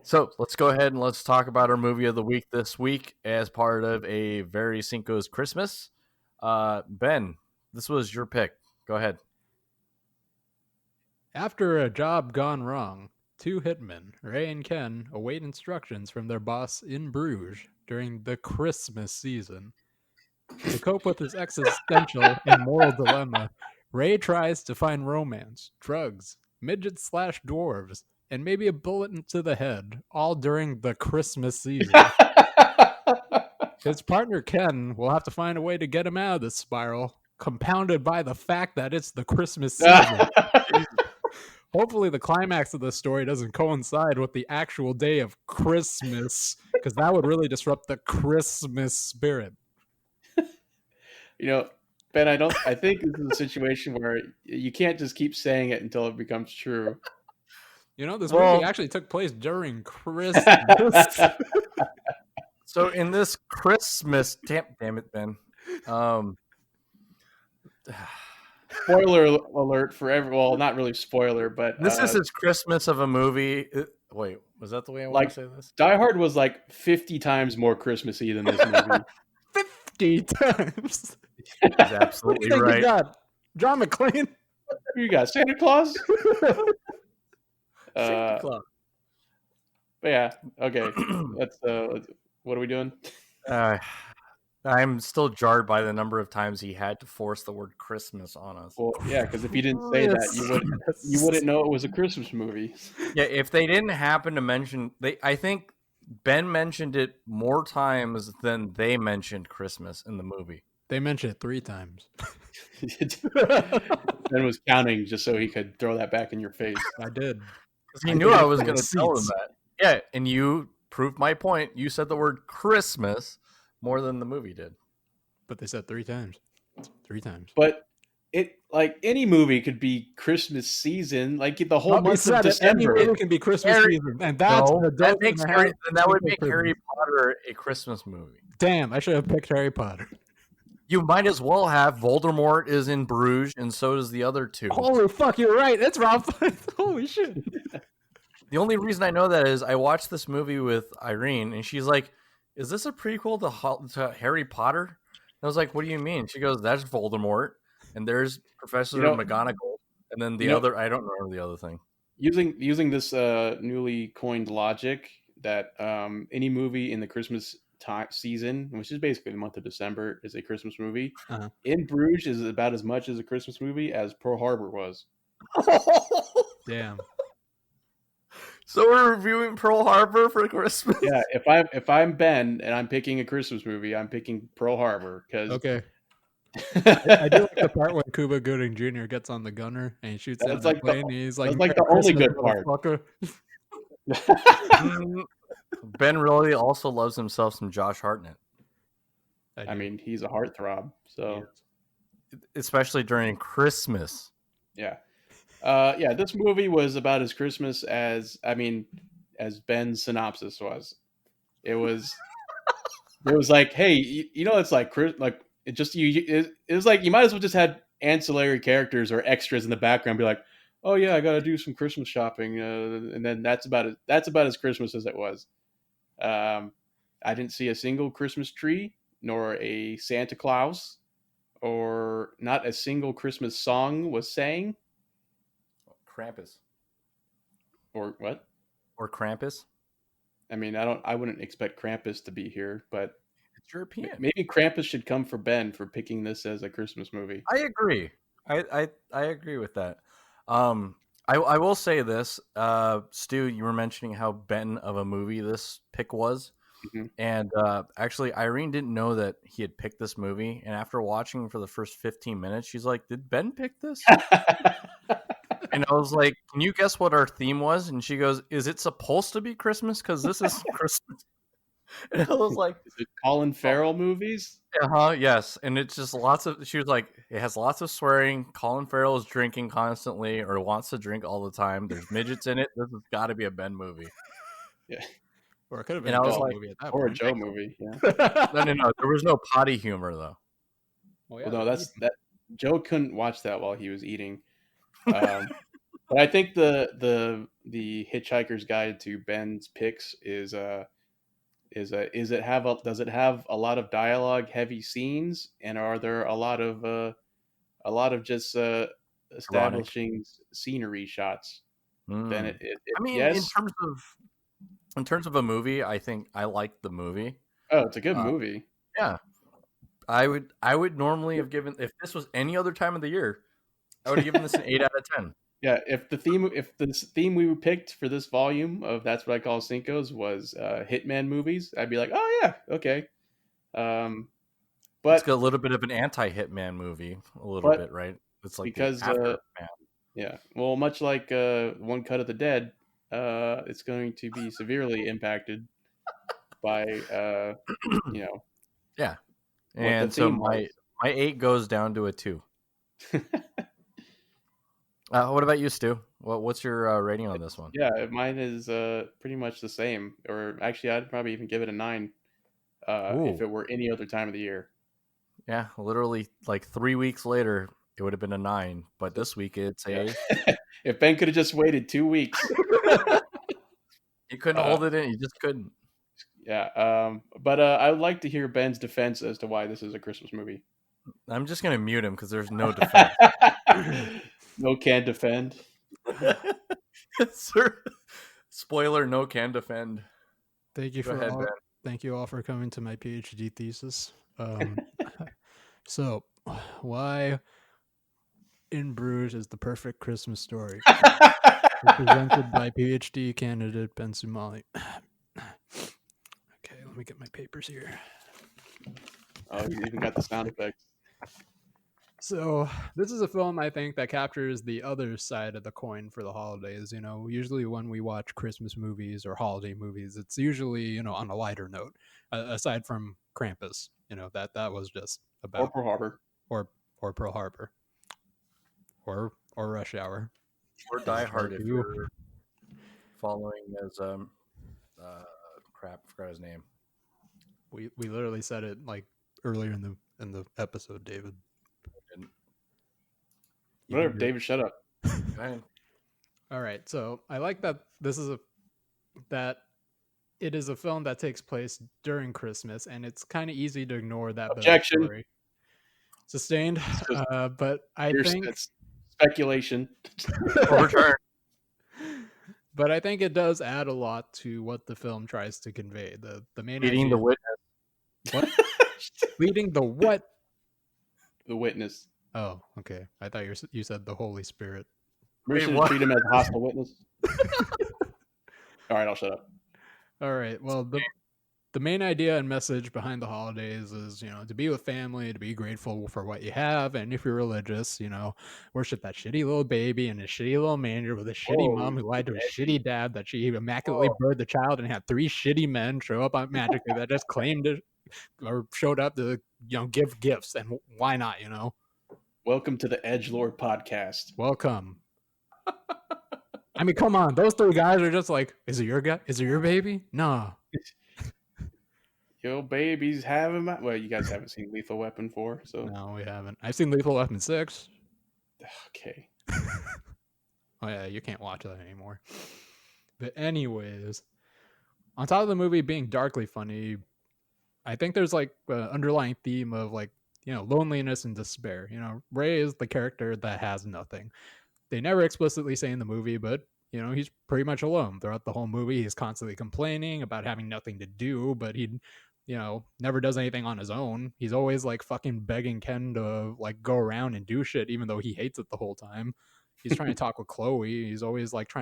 So let's go ahead and let's talk about our movie of the week this week as part of a very Cinco's Christmas. Ben, this was your pick. Go ahead. After a job gone wrong, two hitmen, Ray and Ken, await instructions from their boss in Bruges during the Christmas season. To cope with his existential and moral dilemma, Ray tries to find romance, drugs, midgets/dwarves, and maybe a bullet into the head, all during the Christmas season. His partner Ken will have to find a way to get him out of this spiral, compounded by the fact that it's the Christmas season. Hopefully the climax of the story doesn't coincide with the actual day of Christmas, because that would really disrupt the Christmas spirit. You know, Ben, I think this is a situation where you can't just keep saying it until it becomes true. You know, this movie actually took place during Christmas. So in this Christmas, damn it, Ben. Spoiler alert for everyone. Well, not really spoiler, but this is his Christmas of a movie. Wait, was that the way I want Like, to say this? Die Hard was like 50 times more Christmassy than this movie. 50 times. He's What do you absolutely think right. you got? John McClane? You got Santa Claus? Santa Claus. But yeah, okay. What are we doing? I'm still jarred by the number of times he had to force the word Christmas on us. Well, yeah, because if you didn't say that, you wouldn't know it was a Christmas movie. Yeah, if they didn't happen to mention, I think Ben mentioned it more times than they mentioned Christmas in the movie. They mentioned it 3 times. Ben was counting just so he could throw that back in your face. I did. Because he knew I was going to tell him that. Yeah, and you proved my point. You said the word Christmas more than the movie did. But they said 3 times. 3 times. But it, like, any movie could be Christmas season, like the whole month of December. Any movie can be Christmas season, and that's an adult. That would make Harry Potter a Christmas movie. Damn, I should have picked Harry Potter. You might as well have Voldemort is in Bruges, and so does the other 2. Holy fuck, you're right. That's Rob. Holy shit. The only reason I know that is I watched this movie with Irene, and she's like, "Is this a prequel to Harry Potter?" And I was like, "What do you mean?" She goes, "That's Voldemort, and there's Professor McGonagall, and then the other. I don't remember the other thing." Using this newly coined logic that any movie in the Christmas season, which is basically the month of December, is a Christmas movie. Uh-huh. In Bruges is about as much as a Christmas movie as Pearl Harbor was. Damn. So we're reviewing Pearl Harbor for Christmas. Yeah, if I'm Ben and I'm picking a Christmas movie, I'm picking Pearl Harbor because okay. I do like the part when Cuba Gooding Jr. gets on the gunner and he shoots at the plane. And he's like, that's like the only good part. Ben really also loves himself some Josh Hartnett. I mean, he's a heartthrob, so especially during Christmas. Yeah. Yeah, this movie was about as Christmas as Ben's synopsis was. It was like, hey, it's like it was like you might as well just had ancillary characters or extras in the background be like, oh yeah, I got to do some Christmas shopping, and then that's about as Christmas as it was. I didn't see a single Christmas tree, nor a Santa Claus, or not a single Christmas song was sang. Krampus. Or what? Or Krampus. I mean, I wouldn't expect Krampus to be here, but it's European. Maybe Krampus should come for Ben for picking this as a Christmas movie. I agree. I agree with that. I will say this, Stu, you were mentioning how Ben of a movie this pick was. Mm-hmm. And actually, Irene didn't know that he had picked this movie. And after watching for the first 15 minutes, she's like, did Ben pick this? And I was like, can you guess what our theme was? And she goes, is it supposed to be Christmas? Because this is Christmas. And I was like, is it Colin Farrell movies? Yes. And it's just she was like, it has lots of swearing. Colin Farrell is drinking constantly or wants to drink all the time. There's midgets in it. This has got to be a Ben movie. Yeah. Or it could have been a Joe movie at that or point. A Joe movie. Yeah. No. There was no potty humor though. Oh, yeah, well, no, that Joe couldn't watch that while he was eating. But I think the Hitchhiker's Guide to Ben's picks is does it have a lot of dialogue heavy scenes, and are there a lot of just establishing scenery shots? Then yes. in terms of a movie, I think I like the movie. Oh, it's a good movie. Yeah. I would normally have given, if this was any other time of the year, I would have given this an 8 out of 10. Yeah, if the theme we picked for this volume of That's What I Call Cincos was Hitman movies, I'd be like, oh yeah, okay. But it's got a little bit of an anti-Hitman movie, a little bit, right? It's like because yeah, well, much like One Cut of the Dead, it's going to be severely impacted by yeah. And so my 8 goes down to a 2. What about you, Stu? What's your rating on this one? Yeah, mine is pretty much the same. Or actually, I'd probably even give it a 9 if it were any other time of the year. Yeah, literally like 3 weeks later, it would have been a 9. But this week, it's a... If Ben could have just waited 2 weeks. You couldn't hold it in. You just couldn't. Yeah. But I would like to hear Ben's defense as to why this is a Christmas movie. I'm just gonna mute him because there's no defense. No can defend. Sir, spoiler: no can defend. Thank you Go for ahead, all. Ben. Thank you all for coming to my PhD thesis. So, why In Bruges is the perfect Christmas story? Presented by PhD candidate Ben Sumali. Okay, let me get my papers here. Oh, you even got the sound effects. So, this is a film I think that captures the other side of the coin for the holidays. Usually when we watch Christmas movies or holiday movies, it's usually, on a lighter note, aside from Krampus, that was just Or about Pearl Harbor. or Pearl Harbor or Rush Hour. Or Die Hard if Two. you're following as crap, I forgot his name. We literally said it like earlier in the episode, David. Whatever, David, shut up. Go ahead. All right, so I like that that it is a film that takes place during Christmas, and it's kind of easy to ignore that bit of the Objection. story. Sustained, but I think It's speculation. Overturn. But I think it does add a lot to what the film tries to convey. The main Leading the idea. witness. What? Leading the what? The witness. Oh, okay. I thought you said the Holy Spirit. Permission to what? treat him as a hostile witness. All right, I'll shut up. All right. Well, the main idea and message behind the holidays is, to be with family, to be grateful for what you have, and if you're religious, worship that shitty little baby in a shitty little manger with a shitty mom who lied to a shitty dad that she immaculately birthed the child and had 3 shitty men show up magically that just claimed it or showed up to, give gifts. And why not, Welcome to the Edgelord podcast. Welcome. I mean, come on. Those 3 guys are just like, is it your guy? Is it your baby? No. Yo, baby's having my... Well, you guys haven't seen Lethal Weapon 4, so... No, we haven't. I've seen Lethal Weapon 6. Okay. Oh, yeah, you can't watch that anymore. But anyways, on top of the movie being darkly funny, I think there's like an underlying theme of like, loneliness and despair. Ray is the character that has nothing. They never explicitly say in the movie, but he's pretty much alone throughout the whole movie. He's constantly complaining about having nothing to do, but he never does anything on his own. He's always like fucking begging Ken to like go around and do shit, even though he hates it the whole time. He's trying to talk with Chloe. He's always like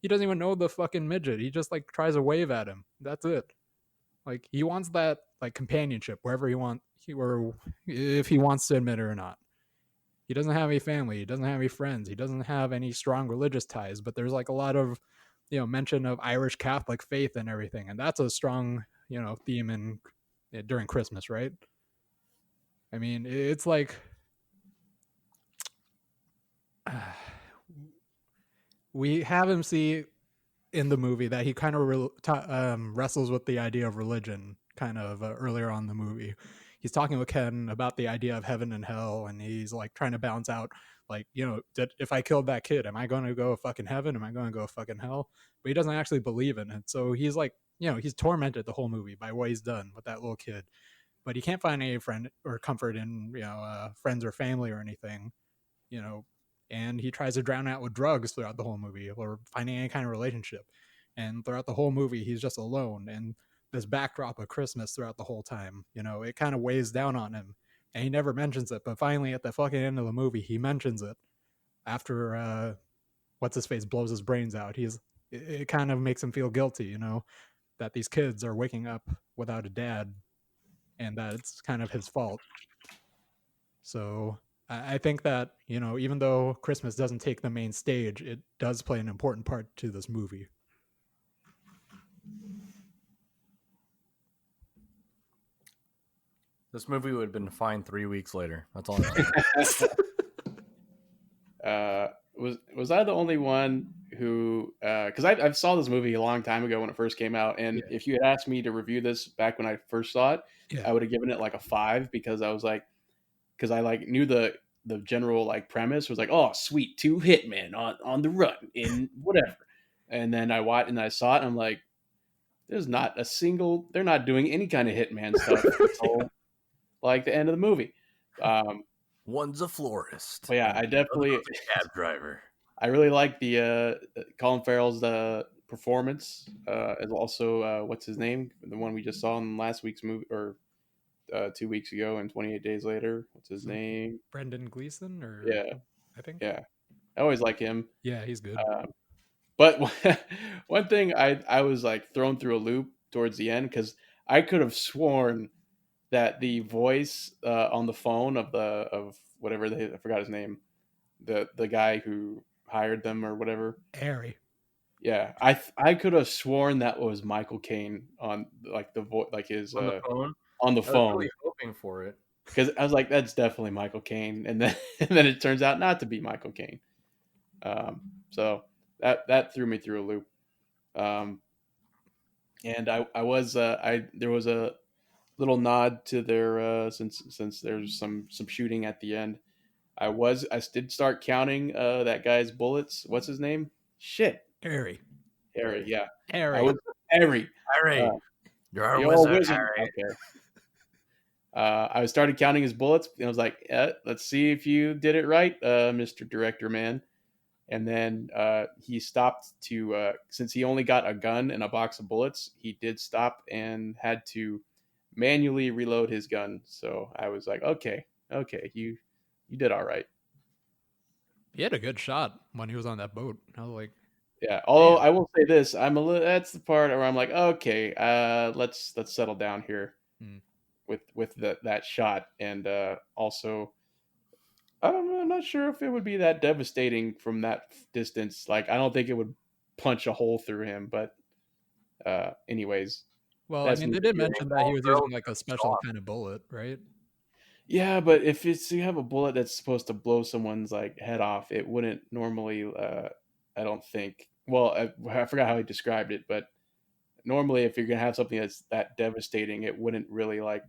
he doesn't even know the fucking midget. He just like tries to wave at him. That's it. Like he wants that like companionship wherever or if he wants to admit it or not. He doesn't have any family. He doesn't have any friends. He doesn't have any strong religious ties, but there's like a lot of, mention of Irish Catholic faith and everything. And that's a strong, theme during Christmas, right? I mean, it's like, we have him see in the movie that he kind of wrestles with the idea of religion kind of earlier on in the movie. He's talking with Ken about the idea of heaven and hell, and he's like trying to balance out, like, if I killed that kid, am I going to go fucking heaven? Am I going to go fucking hell? But he doesn't actually believe in it. So he's like, he's tormented the whole movie by what he's done with that little kid. But he can't find any friend or comfort in, friends or family or anything, and he tries to drown out with drugs throughout the whole movie or finding any kind of relationship. And throughout the whole movie, he's just alone. And this backdrop of Christmas throughout the whole time, it kind of weighs down on him. And he never mentions it, but finally at the fucking end of the movie, he mentions it after what's his face blows his brains out. It kind of makes him feel guilty, that these kids are waking up without a dad, and that it's kind of his fault. So I think that, even though Christmas doesn't take the main stage, it does play an important part to this movie. This movie would have been fine 3 weeks later. That's all I'm saying. Was I the only one who... Because I saw this movie a long time ago when it first came out, and if you had asked me to review this back when I first saw it, I would have given it like a 5 because I was like... Because I like knew the general like premise was like, oh, sweet, 2 hitmen on the run in whatever. And then I saw it, and I'm like, there's not a single. They're not doing any kind of Hitman stuff until like the end of the movie. One's a florist. But yeah, and I the other definitely, one's a cab driver. I really like the Colin Farrell's performance. And also, what's his name? The one we just saw in last week's movie, or 2 weeks ago, and 28 Days Later. What's his name? Brendan Gleeson, or Yeah, I think. yeah. I always like him. Yeah, he's good. But one thing I was like thrown through a loop towards the end, because I could have sworn that the voice on the phone of whatever I forgot his name, the guy who hired them or whatever. Harry. Yeah, I could have sworn that was Michael Caine on like the voice, like his On the phone? on the I was phone, really hoping for it. because I was like, that's definitely Michael Caine, and then and then it turns out not to be Michael Caine. So that threw me through a loop. And I was there was a little nod to their since there's some shooting at the end. I did start counting that guy's bullets. What's his name? Shit, Harry. Harry. Yeah, I Harry. was Harry. Harry, you're our The old wizard, wizard. Harry. Okay. I started counting his bullets, and I was like, let's see if you did it right, Mr. Director Man. And then he stopped to, since he only got a gun and a box of bullets, he did stop and had to manually reload his gun. So I was like, okay, you did all right. He had a good shot when he was on that boat. I was like, Yeah. Although damn. I will say this, that's the part where I'm like, okay, let's settle down here Hmm. with that shot. And also, I don't know, I'm not sure if it would be that devastating from that distance. Like, I don't think it would punch a hole through him, but anyways, Well, I that's mean, me. they did mention that he was using like a special soft. kind of bullet, right? Yeah, but if you have a bullet that's supposed to blow someone's like head off, it wouldn't normally. I don't think. Well, I forgot how he described it, but normally, if you're gonna have something that's that devastating, it wouldn't really like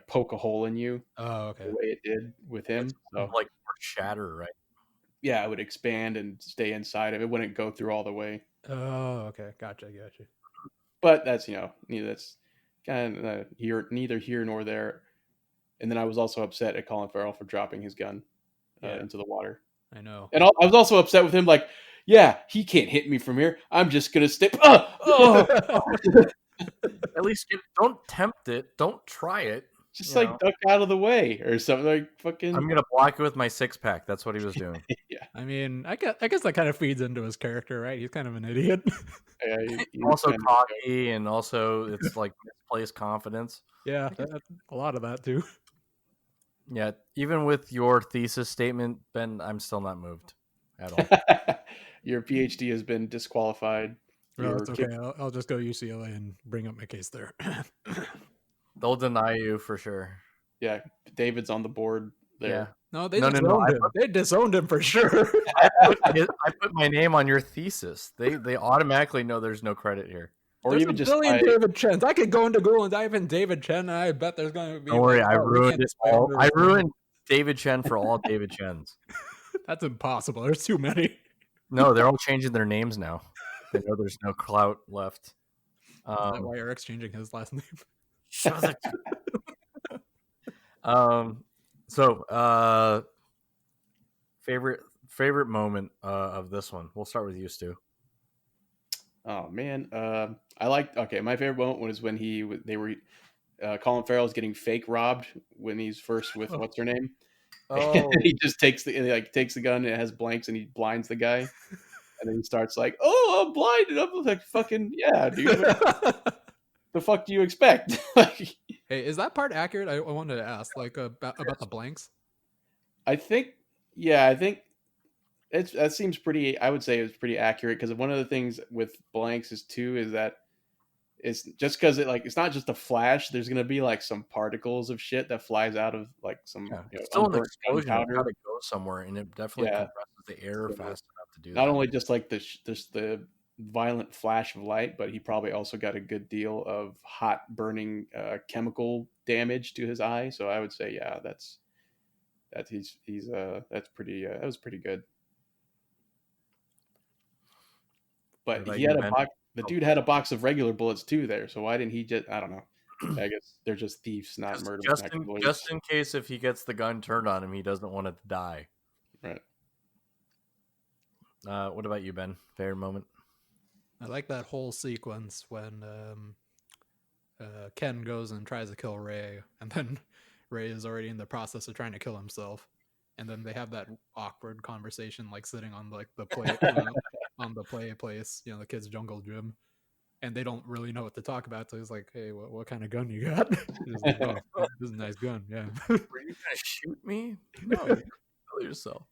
poke a hole in you Oh, the okay. way it did with him. So Like shatter, right? yeah, it would expand and stay inside of it. It wouldn't go through all the way. Oh, okay. Gotcha. But that's that's kind of neither here nor there. And then I was also upset at Colin Farrell for dropping his gun Yeah, into the water. I know. And I was also upset with him, like, yeah, he can't hit me from here. I'm just gonna step. At least don't tempt it. Don't try it. Just You like know? duck out of the way or something. Like fucking. I'm gonna block it with my 6-pack. That's what he was doing. Yeah, I mean, I guess that kind of feeds into his character, right? He's kind of an idiot. yeah. He's Also kind of- cocky, and also it's like misplaced confidence. Yeah, a lot of that too. Yeah, even with your thesis statement, Ben, I'm still not moved at all. Your PhD has been disqualified. No, Your it's okay. I'll just go UCLA and bring up my case there. They'll deny you for sure. yeah, David's on the board there. Yeah. No, they No, disowned I him. They disowned him for sure. I put my name on your thesis. They automatically know there's no credit here. Or There's even a just billion David Chens. I could go into Google and type in David Chen, and I bet there's going to be. Don't worry, like, I oh, we ruined can't it display all. under I his name. ruined David Chen for all David Chens. That's impossible. There's too many. No, they're all changing their names now. They know there's no clout left. Is that why Eric's changing his last name? Shut the. So, favorite moment of this one. We'll start with you, Stu. Oh man, I liked. Okay, my favorite moment was when they were Colin Farrell's getting fake robbed when he's first with what's her name. Oh, He just takes the gun and it has blanks and he blinds the guy, and then he starts like, "Oh, I'm blinded." I'm like, "Fucking yeah, dude! What the fuck do you expect?" Like, Hey, is that part accurate? I wanted to ask, like about the blanks. I think, yeah, I think that seems pretty. I would say it's pretty accurate, because one of the things with blanks is that it's just because it's not just a flash. There's gonna be like some particles of shit that flies out of like some yeah. It's still an unburnt explosion. It's gunpowder. got to go somewhere, and it definitely Yeah. compresses the air So, fast enough to do not that. only just like the violent flash of light, but he probably also got a good deal of hot burning chemical damage to his eye. So I would say, yeah, that's pretty. That was pretty good. But about he you, had a Ben? box. The dude had a box of regular bullets too there. So why didn't he just? I don't know. I guess they're just thieves, not murderers. Just in case if he gets the gun turned on him, he doesn't want it to die. Right. What about you, Ben? Favorite moment? I like that whole sequence when Ken goes and tries to kill Ray, and then Ray is already in the process of trying to kill himself, and then they have that awkward conversation, like sitting on like the play on the play place, the kids' jungle gym, and they don't really know what to talk about. So he's like, "Hey, what kind of gun you got?" He's like, "Oh, this is a nice gun, yeah." Were you gonna shoot me? No, you kill yourself.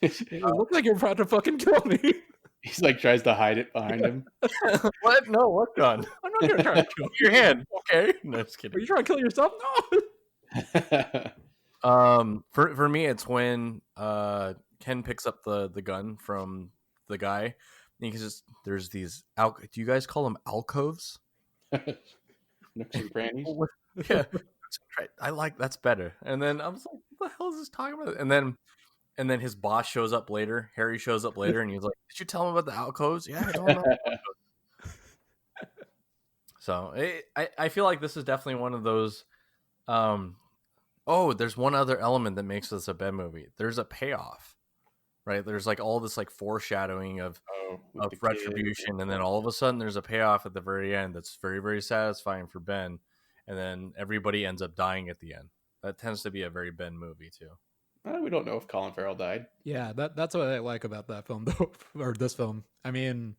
It looked like you're about to fucking kill me. He's like tries to hide it behind him. What? No, what gun? I'm not gonna try to kill Your hand. Okay. No, just Are kidding. you trying to kill yourself? No. For me, it's when Ken picks up the gun from the guy. And there's these do you guys call them alcoves? Nooks and crannies. Yeah, I like that's better. And then I was like, what the hell is this talking about? And then his boss shows up later. Harry shows up later, and he's like, "Did you tell him about the alcoves?" Yeah, I told him about the alcoves. So I feel like this is definitely one of those. There's one other element that makes this a Ben movie. There's a payoff, right? There's like all this like foreshadowing of retribution, and then all of a sudden there's a payoff at the very end that's very, very satisfying for Ben, and then everybody ends up dying at the end. That tends to be a very Ben movie too. We don't know if Colin Farrell died. Yeah, that's what I like about that film, though, or this film. I mean,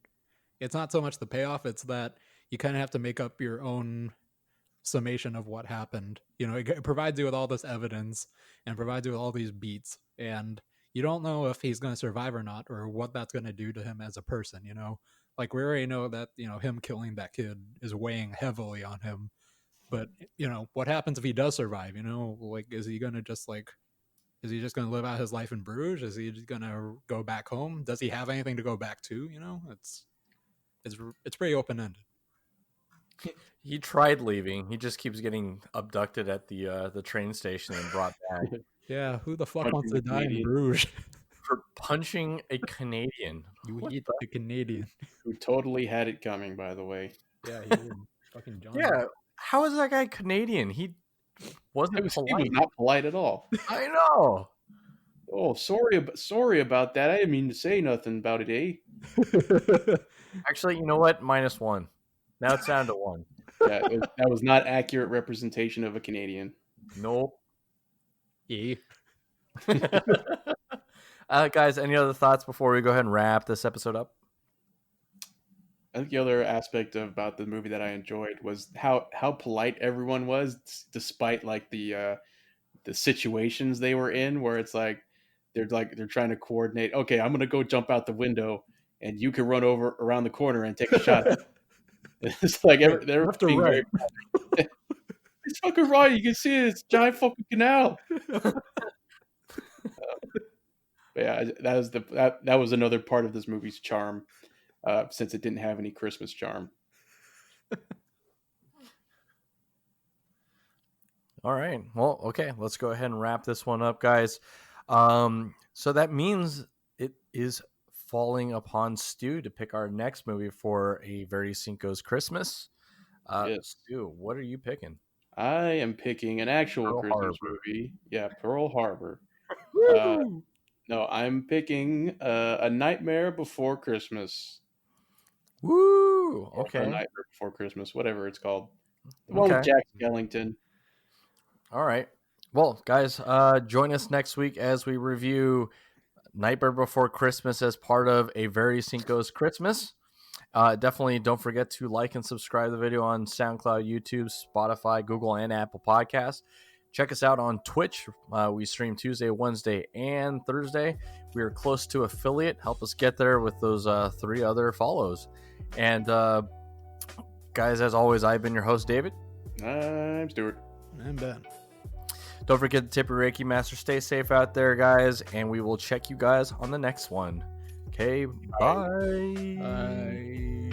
it's not so much the payoff; it's that you kind of have to make up your own summation of what happened. It provides you with all this evidence and provides you with all these beats, and you don't know if he's going to survive or not, or what that's going to do to him as a person. Like we already know that him killing that kid is weighing heavily on him, but what happens if he does survive? Like is he going to just like? Is he just going to live out his life in Bruges? Is he just going to go back home? Does he have anything to go back to? It's pretty open ended. He tried leaving. He just keeps getting abducted at the train station and brought back. Yeah, who the fuck wants to die in Bruges? For punching a Canadian. You eat the Canadian. Who totally had it coming, by the way. Yeah, he did. Fucking John. Yeah, how is that guy Canadian? He wasn't polite. He was not polite at all. I know. Oh, sorry about that. I didn't mean to say nothing about it, eh? Actually, you know what? -1. Now it's down to 1. Yeah, that was not accurate representation of a Canadian. Nope. Yeah. Guys, any other thoughts before we go ahead and wrap this episode up? I think the other aspect about the movie that I enjoyed was how polite everyone was, despite like the situations they were in, where it's like they're trying to coordinate. Okay, I'm gonna go jump out the window, and you can run over around the corner and take a shot. It's like they're left or right. It's fucking right. You can see it's a giant fucking canal. Yeah, that was another part of this movie's charm, since it didn't have any Christmas charm. All right. Well, okay. Let's go ahead and wrap this one up, guys. So that means it is falling upon Stu to pick our next movie for a Very Cinco's Christmas. Yes. Stu, what are you picking? I am picking an actual Pearl Christmas Harbor. movie. Yeah, Pearl Harbor. No, I'm picking A Nightmare Before Christmas. Woo! Or Okay. A Nightmare Before Christmas, whatever it's called. The one with Jack Skellington. All right. Well, guys, join us next week as we review Nightmare Before Christmas as part of a Very Cinco's Christmas. Definitely don't forget to like and subscribe to the video on SoundCloud, YouTube, Spotify, Google, and Apple Podcasts. Check us out on Twitch. We stream Tuesday, Wednesday, and Thursday. We are close to affiliate. Help us get there with those 3 other follows. And guys, as always, I've been your host, David. I'm Stuart. I'm Ben. Don't forget to tip your Reiki Master. Stay safe out there, guys, and we will check you guys on the next one. Okay, bye. Bye.